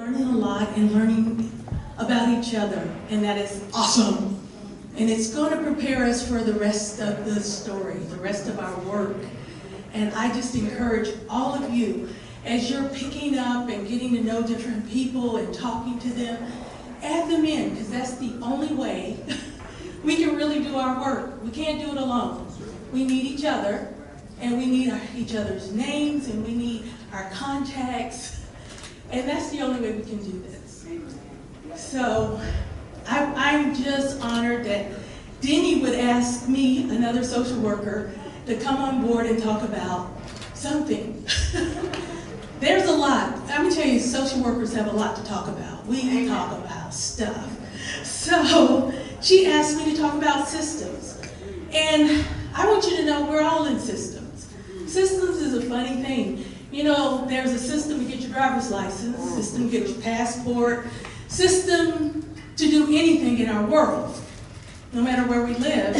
learning a lot and learning about each other, and that is awesome. And it's going to prepare us for the rest of the story, the rest of our work. And I just encourage all of you, as you're picking up and getting to know different people and talking to them, add them in, because that's the only way we can really do our work. We can't do it alone. We need each other, and we need each other's names, and we need our contacts, and that's the only way we can do this. So I'm just honored that Denny would ask me, another social worker, to come on board and talk about something. There's a lot. I'm gonna tell you, social workers have a lot to talk about. We talk about stuff. So she asked me to talk about systems. And I want you to know we're all in systems. Systems is a funny thing. You know, there's a system to get your driver's license, system to get your passport, system to do anything in our world, no matter where we live.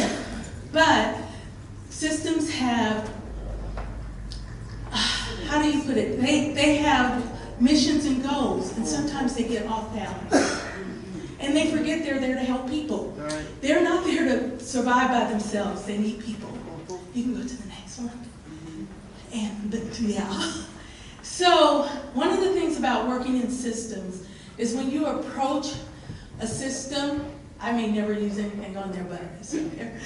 But systems have, how do you put it? They have missions and goals, and sometimes they get off balance. And they forget they're there to help people. They're not there to survive by themselves. They need people. You can go to the next one. And yeah. So one of the things about working in systems is when you approach a system, I may never use anything on there, but it's in there.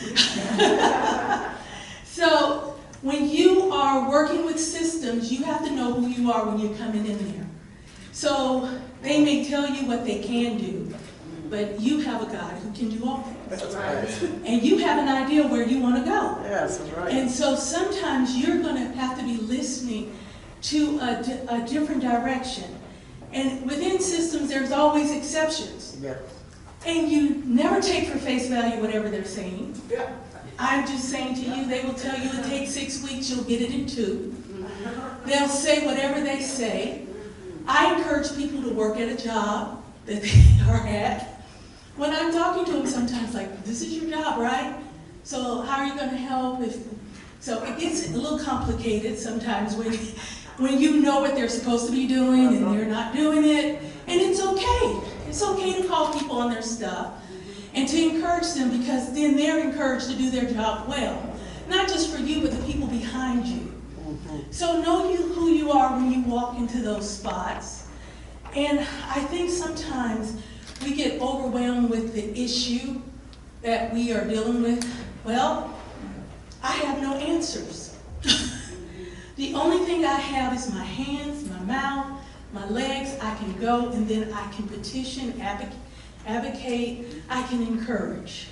So when you are working with systems, you have to know who you are when you're coming in there. So they may tell you what they can do, but you have a God who can do all things. That's right. And you have an idea where you want to go. Yes, that's right. And so sometimes you're going to have to be listening to a different direction. And within systems, there's always exceptions. Yeah. And you never take for face value whatever they're saying. Yeah. I'm just saying to you, they will tell you it takes 6 weeks, you'll get it in 2. They'll say whatever they say. I encourage people to work at a job that they are at. When I'm talking to them sometimes, like, this is your job, right? So how are you going to help? So it gets a little complicated sometimes when you know what they're supposed to be doing and they're not doing it. And it's okay. It's okay to call people on their stuff and to encourage them, because then they're encouraged to do their job well. Not just for you, but the people behind you. So know who you are when you walk into those spots. And I think sometimes we get overwhelmed with the issue that we are dealing with. Well, I have no answers. The only thing I have is my hands, my mouth, my legs. I can go, and then I can petition, advocate, I can encourage.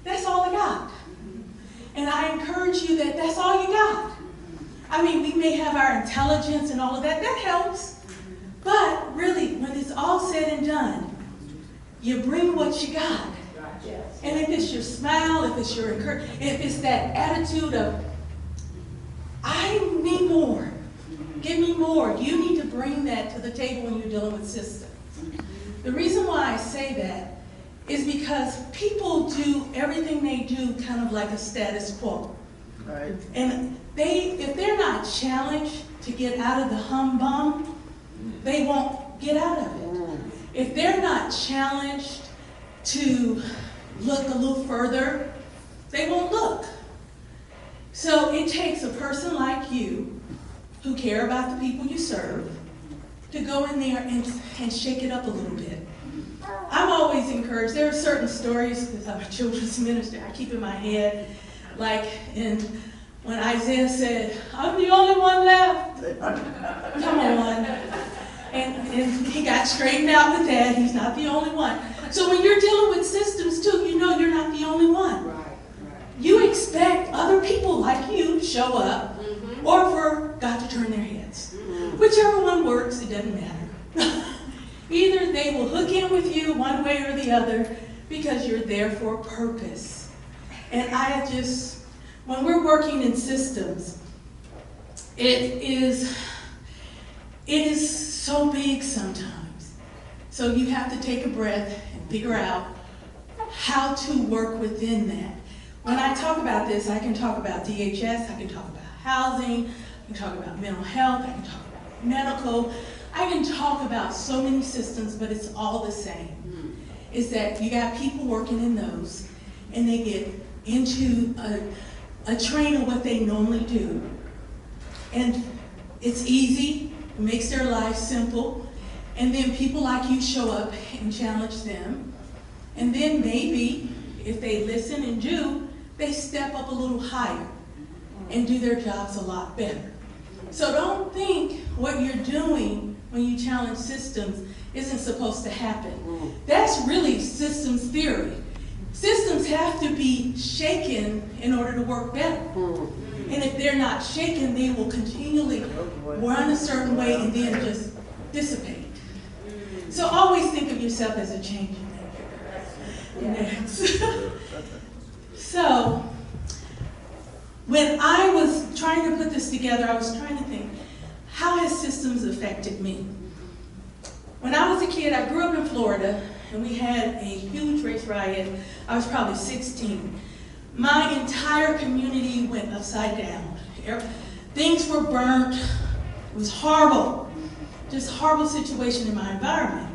That's all I got. And I encourage you that that's all you got. I mean, we may have our intelligence and all of that. That helps. But really, when it's all said and done, you bring what you got. And if it's your smile, if it's your encouragement, if it's that attitude of, I need more, give me more, you need to bring that to the table when you're dealing with systems. The reason why I say that is because people do everything they do kind of like a status quo. Right. And if they're not challenged to get out of the hum-bum, they won't get out of it. If they're not challenged to look a little further, they won't look. So it takes a person like you, who care about the people you serve, to go in there and shake it up a little bit. I'm always encouraged. There are certain stories, because I'm a children's minister, I keep in my head, like when Isaiah said, I'm the only one left. Come on. And he got straightened out with that. He's not the only one. So when you're dealing with systems too, you know you're not the only one. Right. You expect other people like you to show up, or for God to turn their heads. Whichever one works, it doesn't matter. Either they will hook in with you one way or the other, because you're there for a purpose. And when we're working in systems, it is so big sometimes. So you have to take a breath and figure out how to work within that. When I talk about this, I can talk about DHS, I can talk about housing, I can talk about mental health, I can talk about medical, I can talk about so many systems, but it's all the same. Is that you got people working in those, and they get into a train of what they normally do. And it's easy, it makes their life simple, and then people like you show up and challenge them. And then maybe, if they listen and do, they step up a little higher and do their jobs a lot better. So don't think what you're doing when you challenge systems isn't supposed to happen. That's really systems theory. Systems have to be shaken in order to work better. And if they're not shaken, they will continually run a certain way and then just dissipate. So always think of yourself as a change maker. Next. So, when I was trying to put this together, I was trying to think, how has systems affected me? When I was a kid, I grew up in Florida, and we had a huge race riot. I was probably 16. My entire community went upside down. Things were burnt. It was horrible. Just horrible situation in my environment.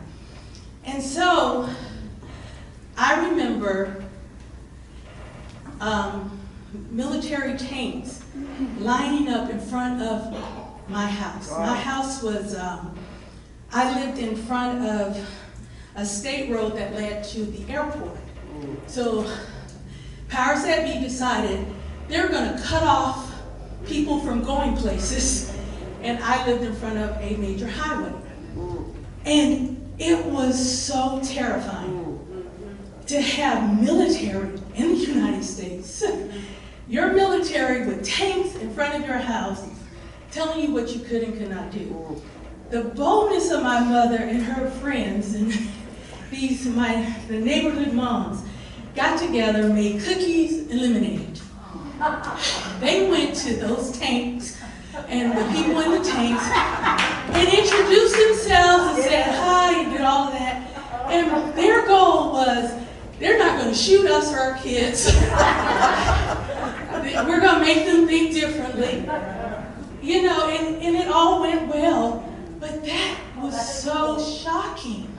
And so, I remember military tanks lining up in front of my house. My house was, I lived in front of a state road that led to the airport. So powers that be decided they're going to cut off people from going places, and I lived in front of a major highway. And it was so terrifying to have military in the United States. Your military with tanks in front of your house telling you what you could and could not do. The boldness of my mother and her friends and the neighborhood moms got together, made cookies and lemonade. They went to those tanks and the people in the tanks and introduced themselves and said hi and did all of that. And their goal was, they're not going to shoot us or our kids. We're going to make them think differently. You know, and it all went well, but that was so shocking.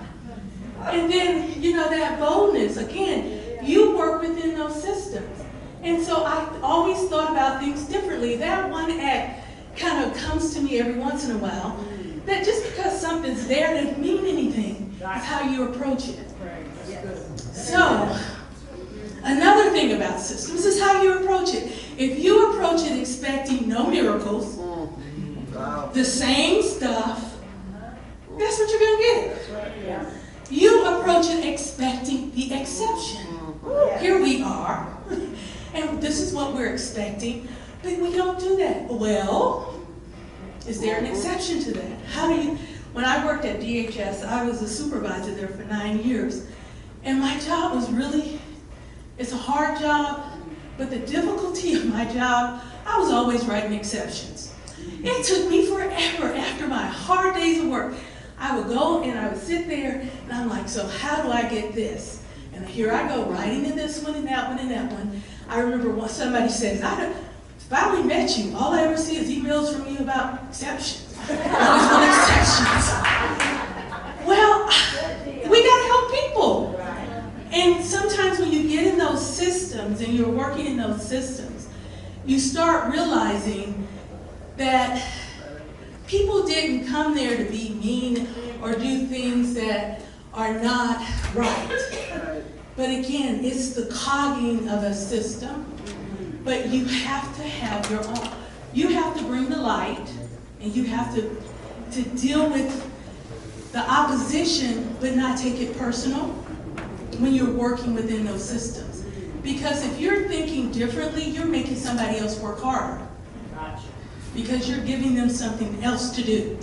And then, you know, that boldness, again, you work within those systems. And so I always thought about things differently. That one act kind of comes to me every once in a while, that just because something's there doesn't mean anything. It's how you approach it. So, another thing about systems is how you approach it. If you approach it expecting no miracles, the same stuff, that's what you're going to get. You approach it expecting the exception. Here we are, and this is what we're expecting, but we don't do that. Well, is there an exception to that? How do you, when I worked at DHS, I was a supervisor there for 9 years, and my job was really, it's a hard job, but the difficulty of my job, I was always writing exceptions. It took me forever after my hard days of work. I would go and I would sit there and I'm like, so how do I get this? And here I go writing in this one and that one and that one. I remember when somebody said, if I only met you, all I ever see is emails from you about exceptions. I always want exceptions. Well, we gotta help people. And sometimes when you get in those systems and you're working in those systems, you start realizing that people didn't come there to be mean or do things that are not right. But again, it's the cogging of a system, but you have to have your own. You have to bring the light, and you have to deal with the opposition, but not take it personal when you're working within those systems. Because if you're thinking differently, you're making somebody else work harder. Because you're giving them something else to do.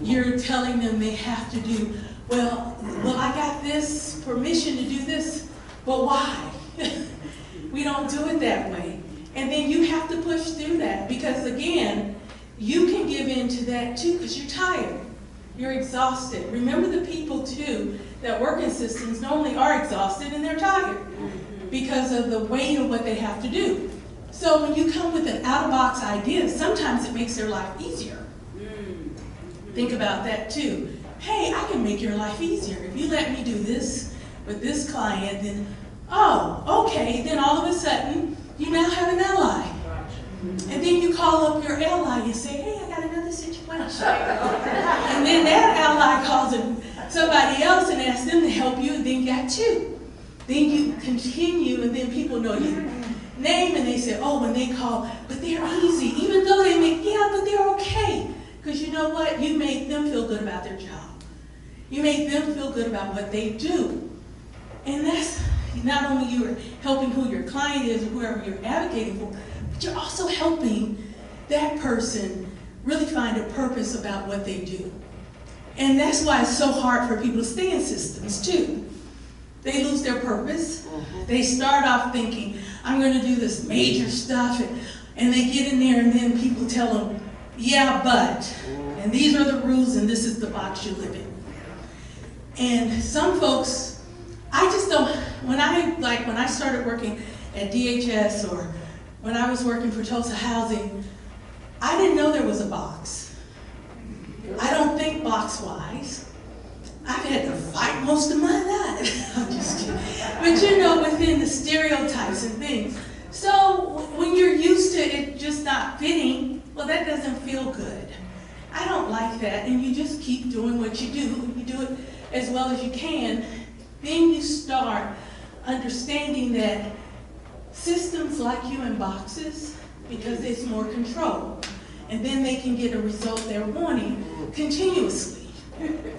You're telling them they have to do, well, I got this permission to do this, but why? We don't do it that way. And then you have to push through that, because again, you can give in to that too, because you're tired. You're exhausted. Remember, the people too that work in systems normally are exhausted and they're tired because of the weight of what they have to do. So when you come with an out-of-box idea, sometimes it makes their life easier. think about that too. Hey, I can make your life easier. If you let me do this with this client, then, oh, okay, then all of a sudden, you now have an ally. And then you call up your ally and say, hey, I got another situation. And then that ally calls somebody else and asks them to help you, and then you got two. Then you continue, and then people know your name, and they say, oh, when they call, but they're easy. Even though they make, yeah, but they're okay. Because you know what? You make them feel good about their job. You make them feel good about what they do. And that's not only you're helping who your client is or whoever you're advocating for, but you're also helping that person really find a purpose about what they do. And that's why it's so hard for people to stay in systems too. They lose their purpose. They start off thinking, I'm going to do this major stuff, and they get in there and then people tell them, yeah, but, and these are the rules and this is the box you live in. And some folks, I just don't, when I started working at DHS or when I was working for Tulsa Housing, I didn't know there was a box. I don't think box-wise. I've had to fight most of my life. I'm just kidding. But you know, within the stereotypes and things. So when you're used to it just not fitting, well, that doesn't feel good. I don't like that, and you just keep doing what you do. You do it as well as you can. Then you start understanding that systems like you in boxes because there's more control. And then they can get a result they're wanting continuously.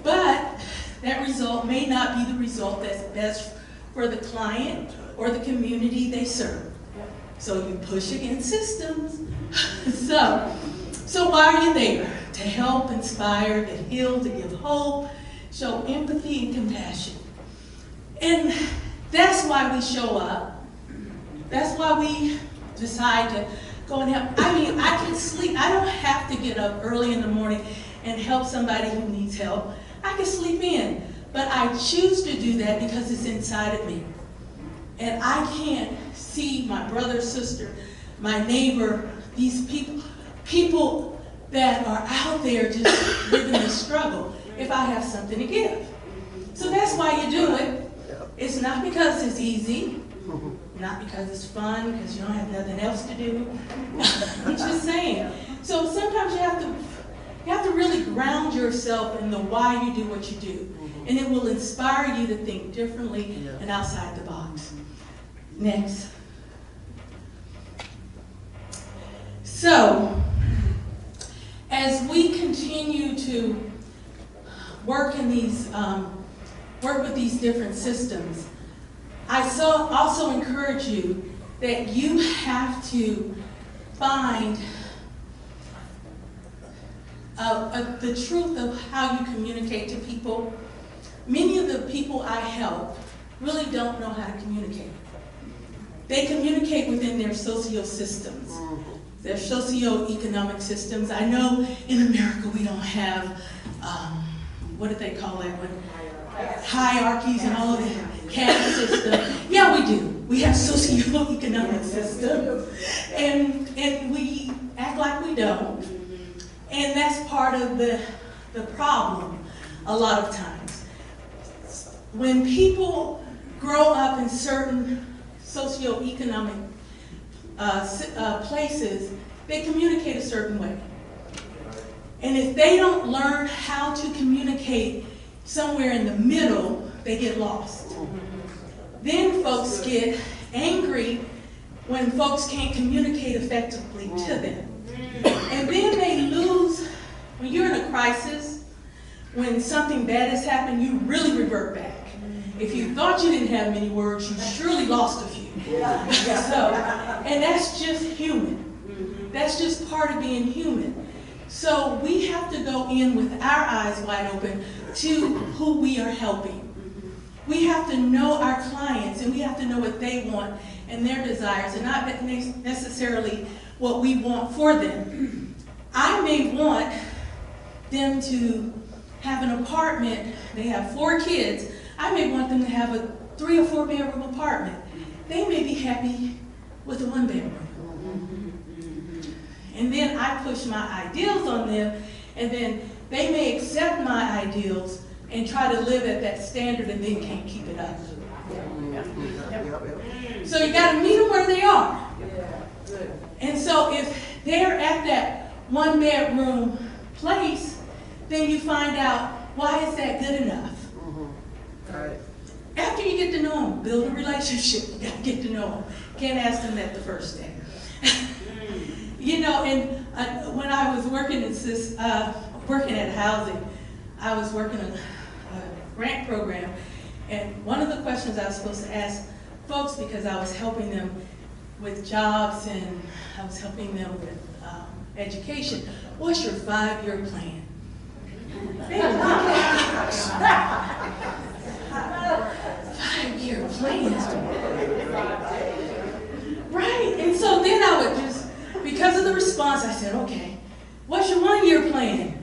But that result may not be the result that's best for the client or the community they serve. So you push against systems. So why are you there? To help, inspire, to heal, to give hope, show empathy and compassion. And that's why we show up. That's why we decide to go and help. I mean, I can sleep. I don't have to get up early in the morning and help somebody who needs help. I can sleep in. But I choose to do that because it's inside of me. And I can't see my brother, sister, my neighbor, these people that are out there just living the struggle if I have something to give. So that's why you do it. It's not because it's easy, not because it's fun, because you don't have nothing else to do. I'm just saying. So sometimes you have to really ground yourself in the why you do what you do. And it will inspire you to think differently and outside the box. Next. So, as we continue to work with these different systems, I also encourage you that you have to find the truth of how you communicate to people. Many of the people I help really don't know how to communicate. They communicate within their socio systems, their socio-economic systems. I know in America we don't have, what do they call that one? Hierarchies and all of the caste system. Yeah, we do. We have socio-economic system, and we act like we don't. And that's part of the problem a lot of times. When people grow up in certain socio-economic places, they communicate a certain way. And if they don't learn how to communicate somewhere in the middle, they get lost. Then folks get angry when folks can't communicate effectively to them. And then they lose, when you're in a crisis, when something bad has happened, you really revert back. If you thought you didn't have many words, you surely lost a few. And that's just human. That's just part of being human. So we have to go in with our eyes wide open to who we are helping. We have to know our clients, and we have to know what they want and their desires, and not necessarily what we want for them. I may want them to have an apartment. They have 4 kids. I may want them to have a 3 or 4 bedroom apartment. They may be happy with a 1 bedroom. And then I push my ideals on them, and then they may accept my ideals and try to live at that standard and then can't keep it up. So you got to meet them where they are. And so if they're at that one-bedroom place, then you find out, why is that good enough? After you get to know them, build a relationship, you got to get to know them. Can't ask them that the first day. You know, and when I was working at housing, I was working on a grant program, and one of the questions I was supposed to ask folks, because I was helping them with jobs and I was helping them with education, what's your 5-year plan? They were like, 5-year plan? Right, and so then I would just, because of the response, I said, okay, what's your 1-year plan?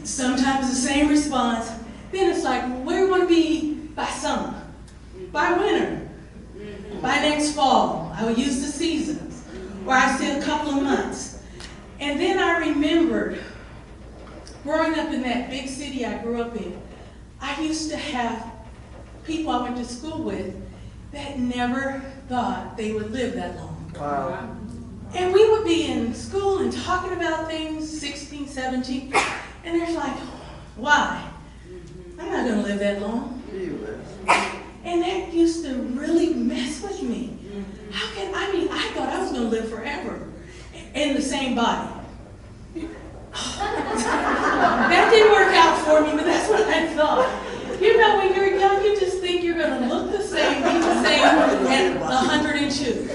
Sometimes the same response. Then it's like, where do you want to be by summer, by winter, by next fall? I would use the seasons, or I say a couple of months. And then I remembered, growing up in that big city I grew up in, I used to have people I went to school with that never thought they would live that long. Wow. And we would be in school and talking about things, 16, 17, and they're like, why? I'm not going to live that long. And that used to really mess with me. I thought I was going to live forever in the same body. That didn't work out for me, but that's what I thought. You know, when you're young, you just think you're going to look the same, be the same at 102. You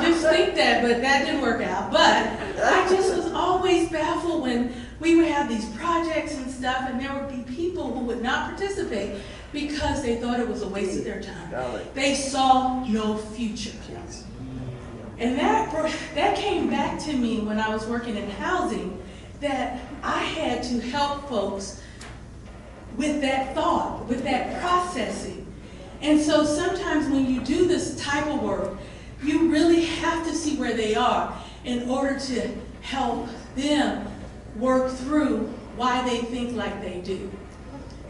just think that, but that didn't work out. But I just was always baffled when we would have these projects and stuff, and there would be people who would not participate because they thought it was a waste of their time. They saw no future. And that came back to me when I was working in housing, that I had to help folks with that thought, with that processing. And so sometimes when you do this type of work, you really have to see where they are in order to help them work through why they think like they do.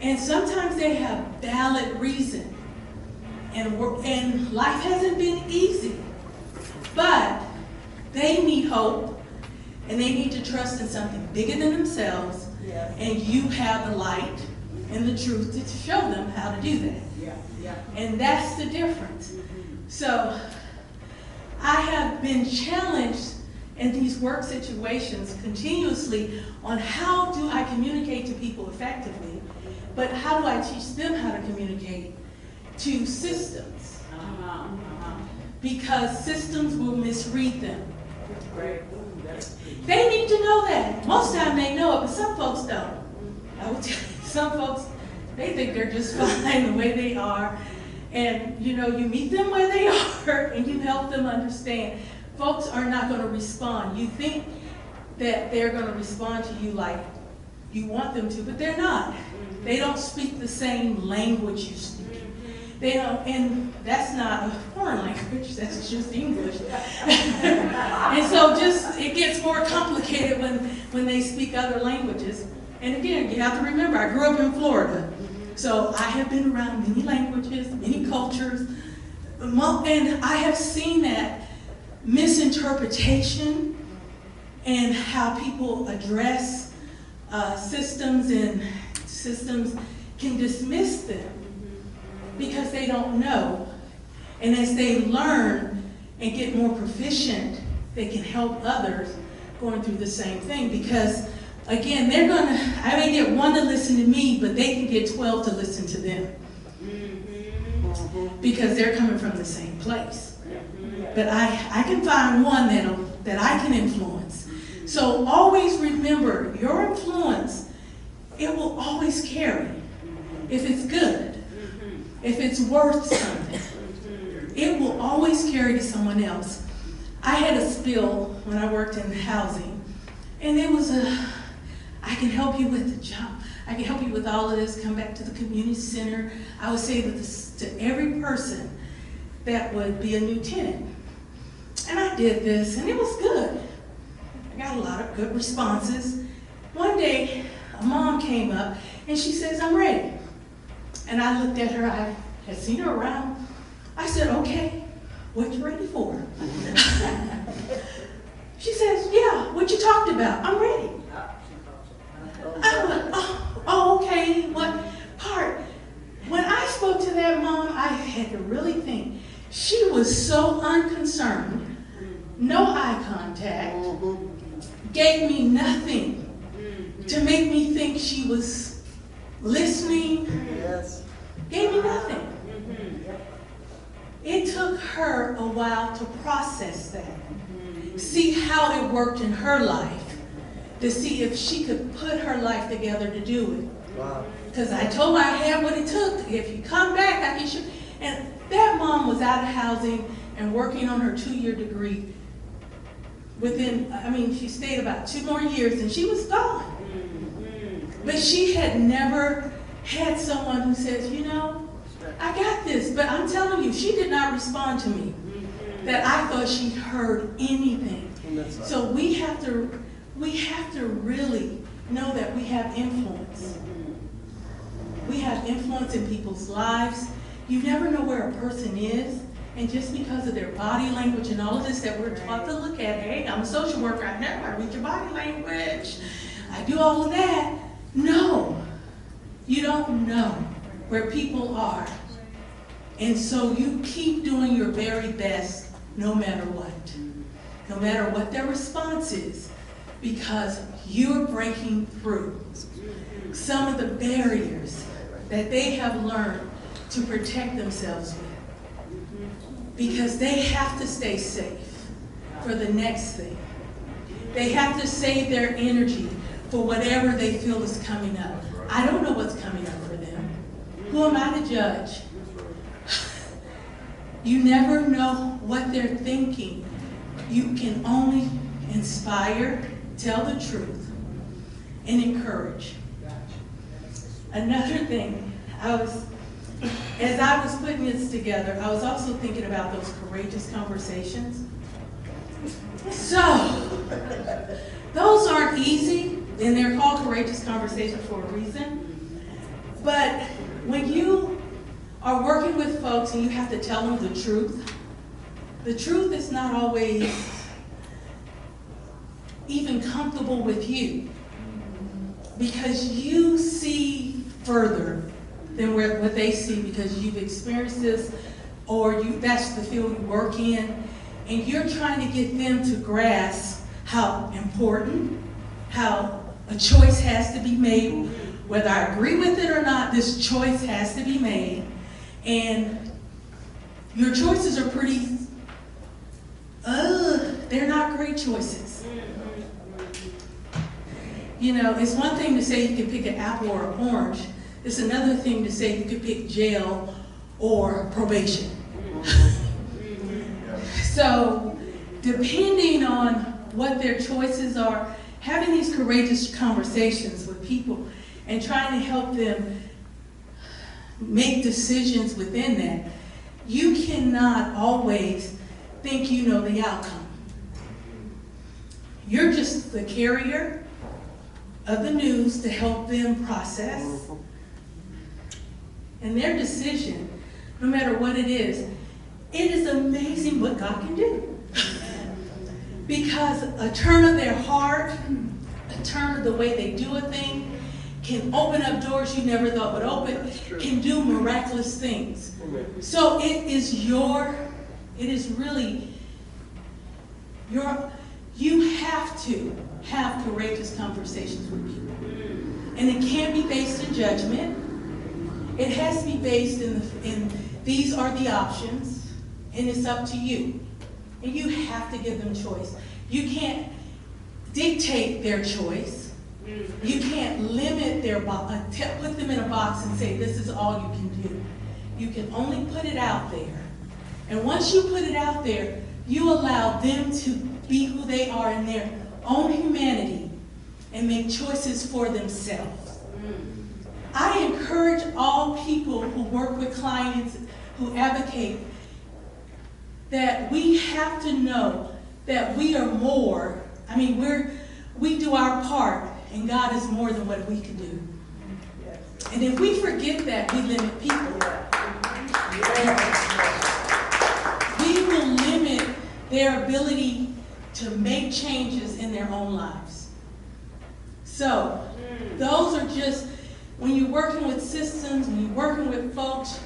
And sometimes they have valid reason. And life hasn't been easy. But they need hope, and they need to trust in something bigger than themselves, and you have the light and the truth to show them how to do that. And that's the difference. So I have been challenged in these work situations continuously on how do I communicate to people effectively, but how do I teach them how to communicate to systems? Because systems will misread them. They need to know that. Most of the time they know it, but some folks don't. I would tell you, some folks, they think they're just fine the way they are. And you know, you meet them where they are and you help them understand. Folks are not going to respond. You think that they're going to respond to you like you want them to, but they're not. They don't speak the same language you speak. They don't, and that's not a foreign language, that's just English. And so it gets more complicated when they speak other languages. And again, you have to remember, I grew up in Florida. So I have been around many languages, many cultures, and I have seen that misinterpretation and how people address systems, and systems can dismiss them because they don't know. And as they learn and get more proficient, they can help others going through the same thing. Because again, I may get one to listen to me, but they can get 12 to listen to them. Because they're coming from the same place. But I can find one that I can influence. So always remember, your influence, it will always carry. If it's good, if it's worth something, it will always carry to someone else. I had a spill when I worked in housing, and it was I can help you with the job. I can help you with all of this. Come back to the community center. I would say this to every person that would be a new tenant. And I did this, and it was good. I got a lot of good responses. One day, a mom came up and she says, I'm ready. And I looked at her, I had seen her around. I said, okay, what you ready for? She says, yeah, what you talked about, I'm ready. I went, oh, okay, what part? When I spoke to that mom, I had to really think. She was so unconcerned, no eye contact, gave me nothing to make me think she was listening, gave me nothing. It took her a while to process that, see how it worked in her life, to see if she could put her life together to do it. Wow. Because I told her I had what it took. If you come back, I can show. And that mom was out of housing and working on her 2-year degree. She stayed about 2 more years and she was gone. But she had never had someone who says, you know, I got this. But I'm telling you, she did not respond to me. That I thought she heard anything. So we have to really know that we have influence. We have influence in people's lives. You never know where a person is, and just because of their body language and all of this that we're taught to look at, hey, I'm a social worker, I read your body language, I do all of that. No, you don't know where people are. And so you keep doing your very best no matter what their response is, because you're breaking through some of the barriers that they have learned to protect themselves with. Because they have to stay safe for the next thing. They have to save their energy for whatever they feel is coming up. I don't know what's coming up for them. Who am I to judge? You never know what they're thinking. You can only inspire, tell the truth, and encourage. Another thing, as I was putting this together, I was also thinking about those courageous conversations. So, those aren't easy, and they're called courageous conversations for a reason. But when you are working with folks and you have to tell them the truth is not always even comfortable with you, because you see further than what they see, because you've experienced this, or that's the field you work in, and you're trying to get them to grasp how important, how a choice has to be made. Whether I agree with it or not, this choice has to be made. And your choices are pretty, they're not great choices. You know, it's one thing to say you can pick an apple or an orange. It's another thing to say you could pick jail or probation. So, depending on what their choices are, having these courageous conversations with people and trying to help them make decisions within that, you cannot always think you know the outcome. You're just the carrier of the news to help them process. And their decision, no matter what it is amazing what God can do. Because a turn of their heart, a turn of the way they do a thing, can open up doors you never thought would open, can do miraculous things. So you have to have courageous conversations with people. And it can't be based in judgment. It has to be based in these are the options, and it's up to you. And you have to give them choice. You can't dictate their choice. You can't limit put them in a box and say, this is all you can do. You can only put it out there. And once you put it out there, you allow them to be who they are in their own humanity and make choices for themselves. I encourage all people who work with clients, who advocate, that we have to know that we are more. We do our part And God is more than what we can do. And if we forget that, we limit people. We will limit their ability to make changes in their own lives. So, those are just, when you're working with systems, when you're working with folks,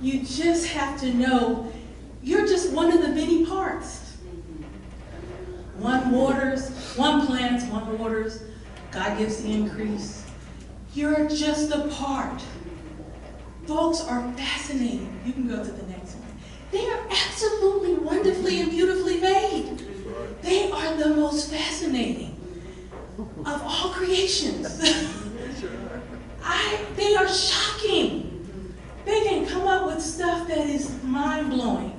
you just have to know you're just one of the many parts. One waters, one plants, one waters. God gives the increase. You're just a part. Folks are fascinating. You can go to the next one. They are absolutely wonderfully and beautifully made. They are the most fascinating of all creations. They are shocking. They can come up with stuff that is mind-blowing.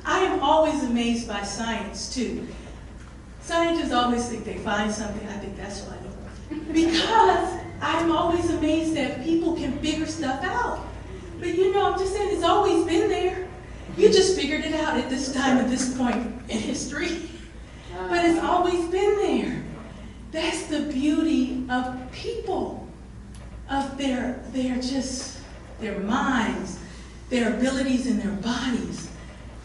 I am always amazed by science, too. Scientists always think they find something. I think that's funny. Because I'm always amazed that people can figure stuff out. But you know, I'm just saying it's always been there. You just figured it out at this time, at this point in history. But it's always been there. That's the beauty of people, of their minds, their abilities and their bodies.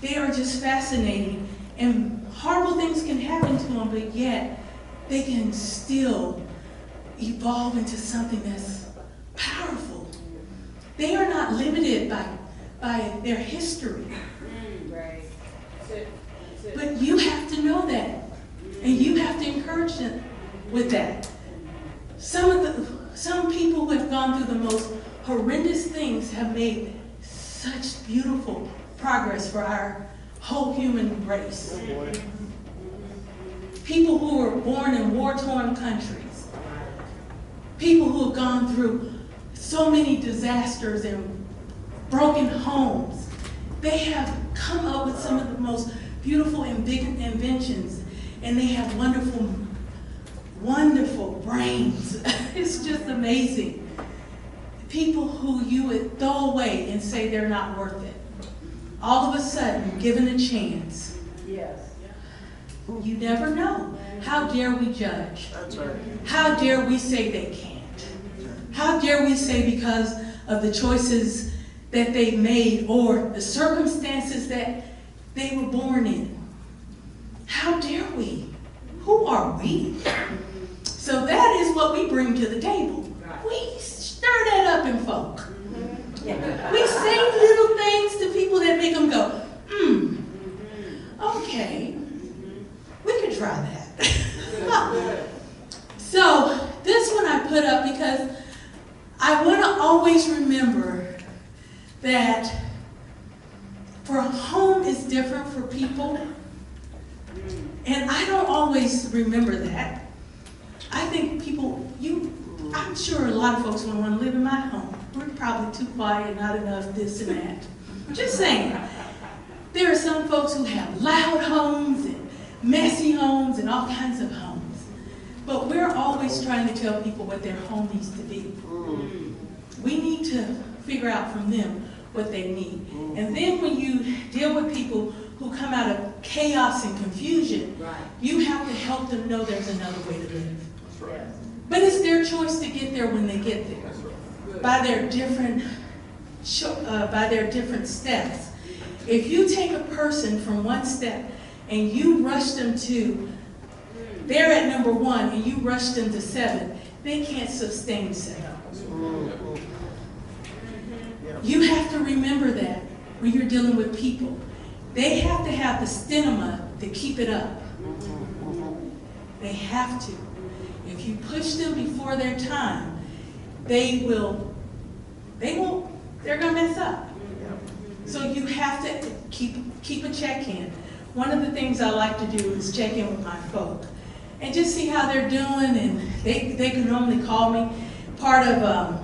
They are just fascinating. And horrible things can happen to them, but yet they can still evolve into something that's powerful. They are not limited by their history. Right. That's it. But you have to know that. And you have to encourage them with that. Some people who have gone through the most horrendous things have made such beautiful progress for our whole human race. People who were born in war-torn countries. People who have gone through so many disasters and broken homes. They have come up with some of the most beautiful and big inventions, and they have wonderful, wonderful brains. It's just amazing. People who you would throw away and say they're not worth it. All of a sudden, given a chance. Yes. You never know. How dare we judge? That's right. How dare we say they can't? How dare we say because of the choices that they made or the circumstances that they were born in? How dare we? Who are we? So that is what we bring to the table. We stir that up in folk. We say little things to people that make them go, okay, we could try that. So this one I put up because I want to always remember that for home is different for people. And I don't always remember that. I think people, I'm sure a lot of folks want to live in my home. We're probably too quiet, not enough this and that. Just saying. There are some folks who have loud homes and messy homes and all kinds of homes. But we're always trying to tell people what their home needs to be. We need to figure out from them what they need. And then when you deal with people who come out of chaos and confusion, you have to help them know there's another way to live. But it's their choice to get there when they get there. By their different steps. If you take a person from one step and you rush them to, they're at number 1 and you rush them to 7, they can't sustain 7. You have to remember that when you're dealing with people. They have to have the stamina to keep it up. They have to. If you push them before their time, they're going to mess up. So you have to keep a check-in. One of the things I like to do is check in with my folk and just see how they're doing, and they can normally call me. Part of a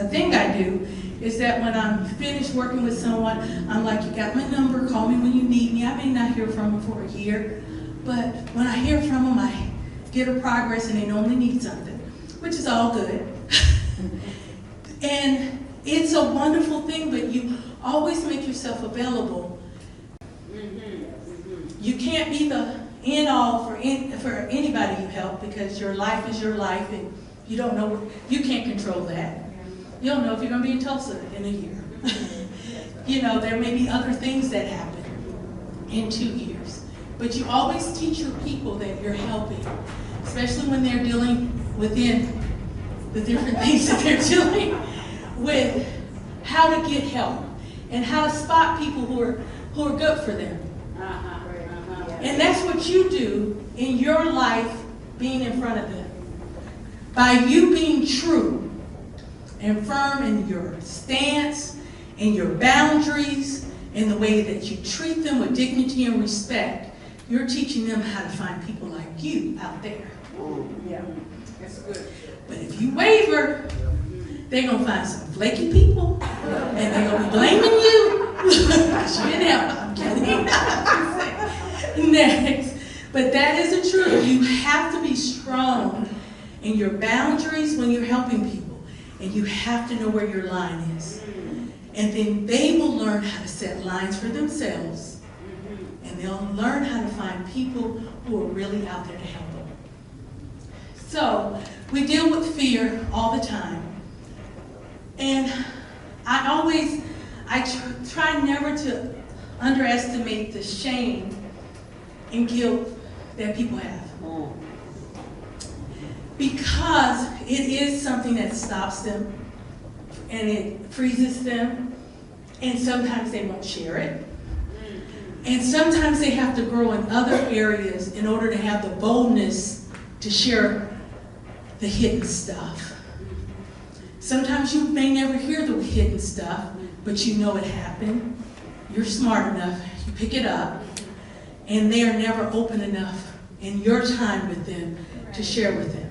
thing I do is that when I'm finished working with someone, I'm like, you got my number, call me when you need me. I may not hear from them for a year, but when I hear from them, I get a progress and they normally need something, which is all good. And it's a wonderful thing, but you always make yourself available. You can't be in all for anybody you help, because your life is your life, and you don't know, you can't control that. You don't know if you're going to be in Tulsa in a year. You know, there may be other things that happen in 2 years. But you always teach your people that you're helping, especially when they're dealing within the different things that they're dealing with, how to get help and how to spot people who are good for them. And that's what you do in your life, being in front of them. By you being true and firm in your stance, in your boundaries, in the way that you treat them with dignity and respect, you're teaching them how to find people like you out there. Yeah, that's good. But if you waver, they're going to find some flaky people, and they're going to be blaming you. She didn't help. I'm kidding. Next. But that is the truth. You have to be strong in your boundaries when you're helping people. And you have to know where your line is. And then they will learn how to set lines for themselves. And they'll learn how to find people who are really out there to help them. So, we deal with fear all the time. And I try never to underestimate the shame and guilt that people have. Because it is something that stops them, and it freezes them, and sometimes they won't share it. And sometimes they have to grow in other areas in order to have the boldness to share the hidden stuff. Sometimes you may never hear the hidden stuff, but you know it happened. You're smart enough, you pick it up, and they are never open enough in your time with them to share with them.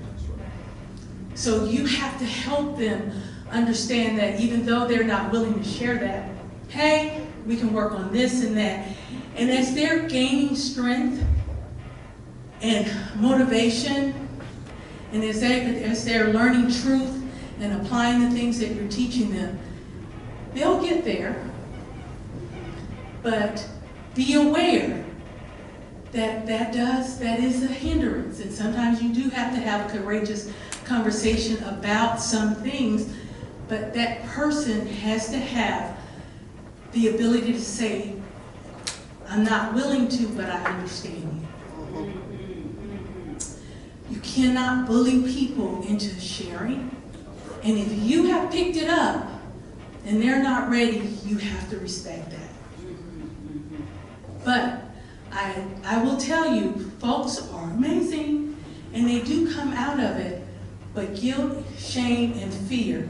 So you have to help them understand that even though they're not willing to share that, hey, we can work on this and that. And as they're gaining strength and motivation, and as they're learning truth and applying the things that you're teaching them, they'll get there. But be aware that that is a hindrance. And sometimes you do have to have a courageous conversation about some things, but that person has to have the ability to say, I'm not willing to, but I understand you. You cannot bully people into sharing. And if you have picked it up and they're not ready, you have to respect that. But I will tell you, folks are amazing, and they do come out of it, but guilt, shame, and fear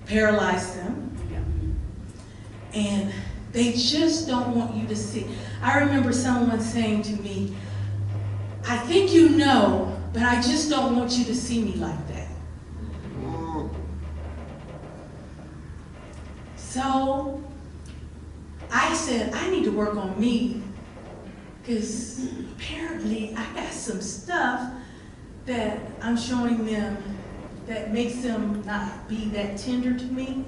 paralyze them. And they just don't want you to see. I remember someone saying to me, I think you know, but I just don't want you to see me like that. So I said, I need to work on me, because apparently I got some stuff that I'm showing them that makes them not be that tender to me.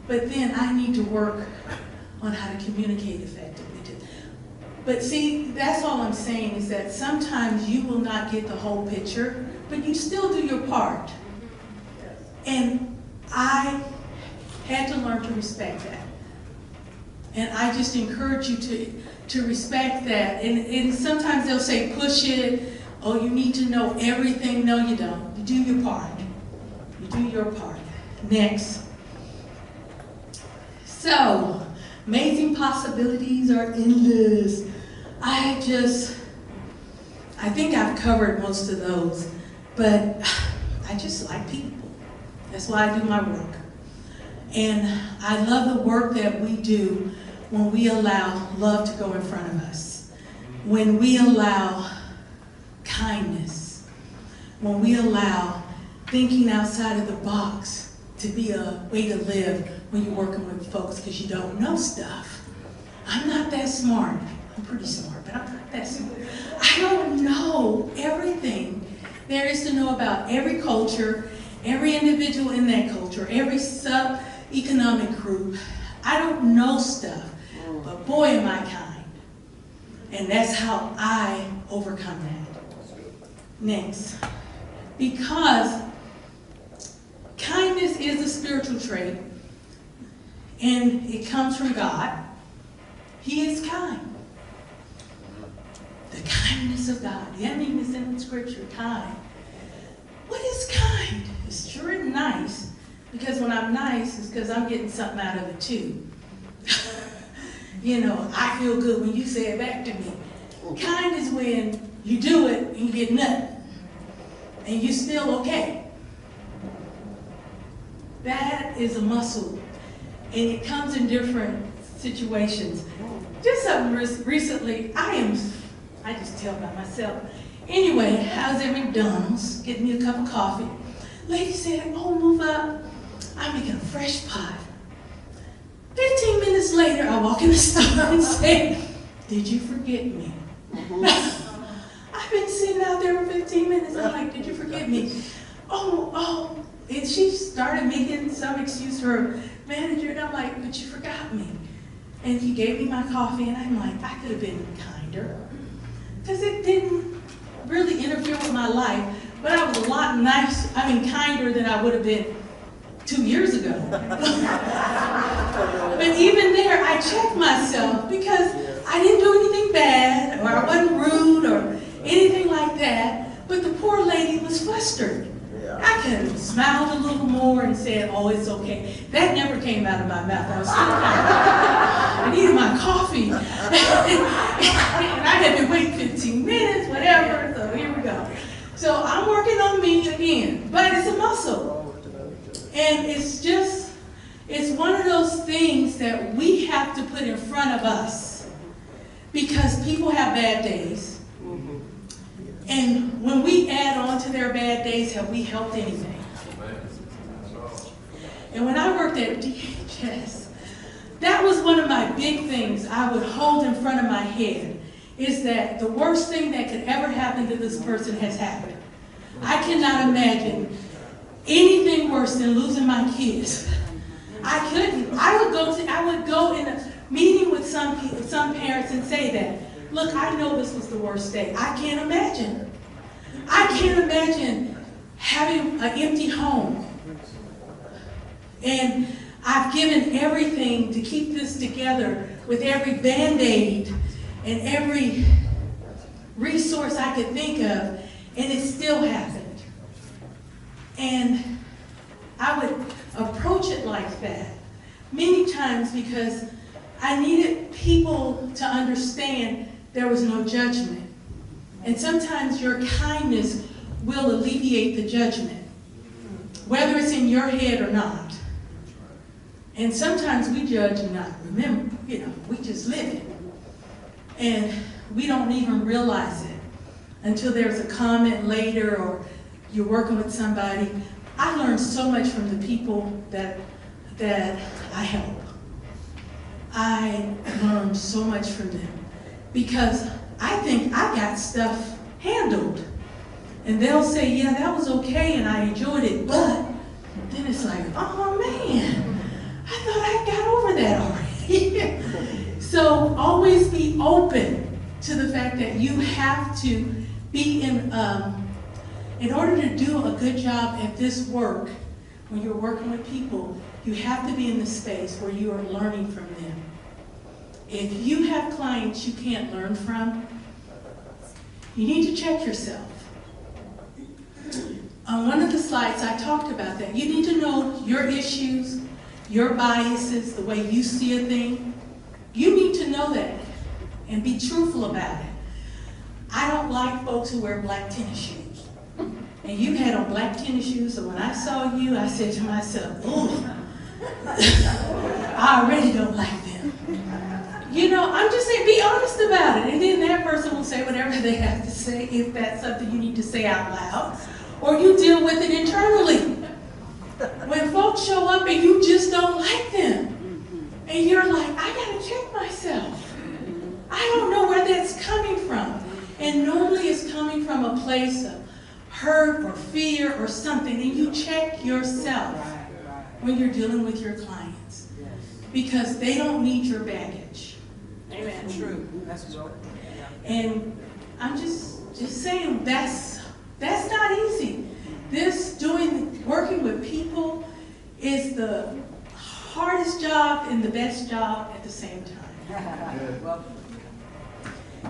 But then I need to work on how to communicate effectively to them. But see, that's all I'm saying, is that sometimes you will not get the whole picture, but you still do your part. And I had to learn to respect that. And I just encourage you to respect that. And sometimes they'll say, push it, oh, you need to know everything. No, you don't. You do your part. You do your part. Next. So, amazing possibilities are endless. I think I've covered most of those, but I just like people. That's why I do my work. And I love the work that we do when we allow love to go in front of us, when we allow kindness, when we allow thinking outside of the box to be a way to live when you're working with folks, because you don't know stuff. I'm not that smart. I'm pretty smart, but I'm not that smart. I don't know everything there is to know about every culture, every individual in that culture, every sub-economic group. I don't know stuff, but boy am I kind. And that's how I overcome that. Next, because kindness is a spiritual trait, and it comes from God. He is kind. The kindness of God. The name is in the scripture, kind. What is kind? It's sure nice, because when I'm nice, it's because I'm getting something out of it too. You know, I feel good when you say it back to me. Kind is when you do it and you get nothing, and you're still okay. That is a muscle, and it comes in different situations. Just something recently, I just tell by myself. Anyway, I was at McDonald's getting me a cup of coffee. Lady said, oh, move up. I'm making a fresh pot. 15 minutes later, I walk in the store and say, did you forget me? I've been sitting out there for 15 minutes. I'm like, did you forget me? Oh. And she started making some excuse for her manager, and I'm like, but you forgot me. And he gave me my coffee, and I'm like, I could have been kinder. Because it didn't really interfere with my life, but I was a lot kinder than I would have been 2 years ago. But even there, I checked myself because I didn't do anything bad, or I wasn't rude, or anything like that, but the poor lady was flustered. I could have smiled a little more and said, oh, it's okay. That never came out of my mouth. I was still I needed my coffee. And I had been waiting 15 minutes, whatever, so here we go. So I'm working on me again, but it's a muscle. And it's one of those things that we have to put in front of us, because people have bad days. And when we add on to their bad days, have we helped anything? And when I worked at DHS, that was one of my big things I would hold in front of my head, is that the worst thing that could ever happen to this person has happened. I cannot imagine anything worse than losing my kids. I couldn't. I would go in a meeting with some parents and say that, look, I know this was the worst day. I can't imagine. I can't imagine having an empty home. And I've given everything to keep this together, with every Band-Aid and every resource I could think of, and it still happened. And I would approach it like that many times, because I needed people to understand there was no judgment. And sometimes your kindness will alleviate the judgment, whether it's in your head or not. And sometimes we judge and not remember, we just live it. And we don't even realize it until there's a comment later, or you're working with somebody. I learned so much from the people that I help. I learned so much from them, because I think I got stuff handled. And they'll say, yeah, that was okay, and I enjoyed it, but then it's like, oh man, I thought I got over that already. So always be open to the fact that you have to be in order to do a good job at this work, when you're working with people, you have to be in the space where you are learning from them. If you have clients you can't learn from, you need to check yourself. On one of the slides I talked about that. You need to know your issues, your biases, the way you see a thing. You need to know that and be truthful about it. I don't like folks who wear black tennis shoes. And you had on black tennis shoes, so when I saw you, I said to myself, oh, I already don't like them. I'm just saying, be honest about it. And then that person will say whatever they have to say, if that's something you need to say out loud, or you deal with it internally. When folks show up and you just don't like them, and you're like, I gotta check myself. I don't know where that's coming from. And normally it's coming from a place of hurt or fear or something, and you check yourself when you're dealing with your clients, because they don't need your baggage. Amen. True. That's true. And I'm just saying that's not easy. Working with people is the hardest job and the best job at the same time.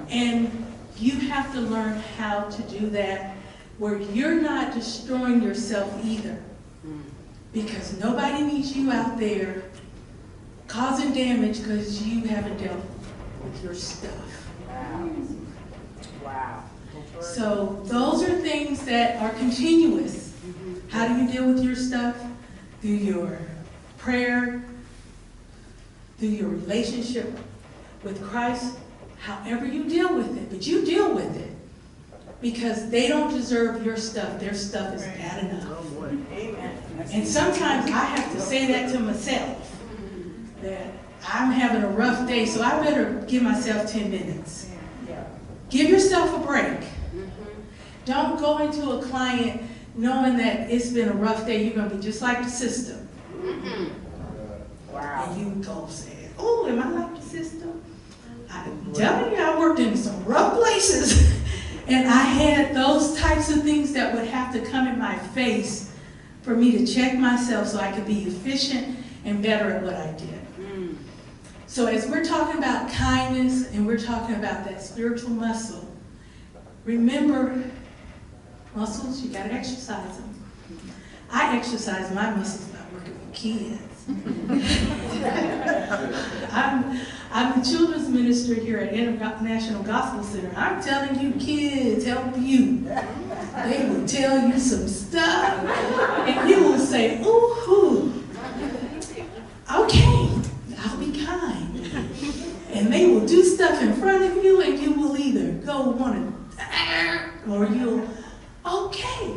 And you have to learn how to do that where you're not destroying yourself either. Because nobody needs you out there causing damage because you haven't dealt with your stuff. Wow. So those are things that are continuous. How do you deal with your stuff? Through your prayer, through your relationship with Christ, however you deal with it. But you deal with it because they don't deserve your stuff. Their stuff is bad enough. Amen. And sometimes I have to say that to myself, that I'm having a rough day, so I better give myself 10 minutes. Give yourself a break. Don't go into a client knowing that it's been a rough day. You're going to be just like the system. Wow. And you go say, oh, am I like the system? I'm telling you, I worked in some rough places. And I had those types of things that would have to come in my face for me to check myself so I could be efficient and better at what I did. So as we're talking about kindness and we're talking about that spiritual muscle, remember, muscles, you got to exercise them. I exercise my muscles by working with kids. I'm the children's minister here at International Gospel Center. I'm telling you, kids help you. They will tell you some stuff, and you will say, ooh, okay, I'll be kind. And they will do stuff in front of you, and you will either go want to, or you'll, okay,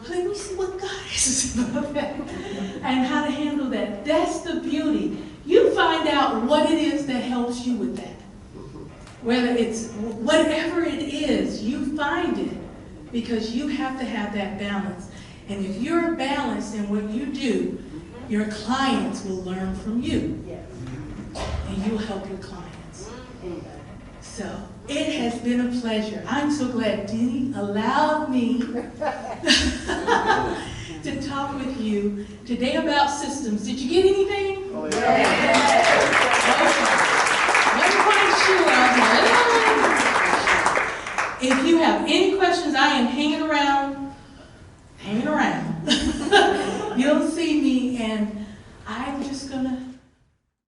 let me see what God has about that, and how to handle that. That's the beauty. You find out what it is that helps you with that. Whether it's whatever it is, you find it because you have to have that balance. And if you're balanced in what you do, your clients will learn from you. And you'll help your clients. So it has been a pleasure. I'm so glad Denny allowed me to talk with you today about systems. Did you get anything? Oh, yeah. Okay.